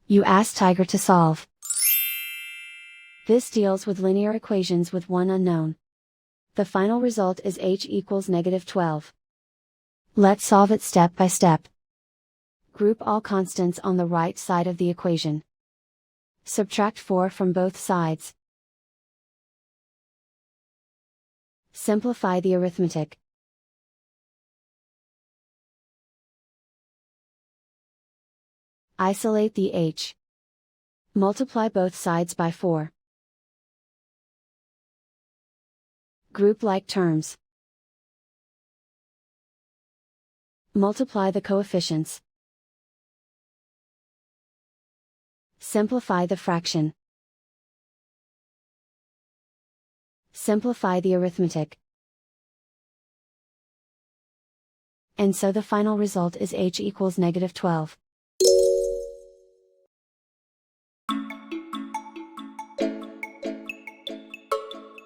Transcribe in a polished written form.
You ask Tiger to solve. This deals with linear equations with one unknown. The final result is h equals -12. Let's solve it step by step. Group all constants on the right side of the equation. Subtract 4 from both sides. Simplify the arithmetic. Isolate the h. Multiply both sides by 4. Group like terms. Multiply the coefficients. Simplify the fraction. Simplify the arithmetic. And so the final result is h equals -12.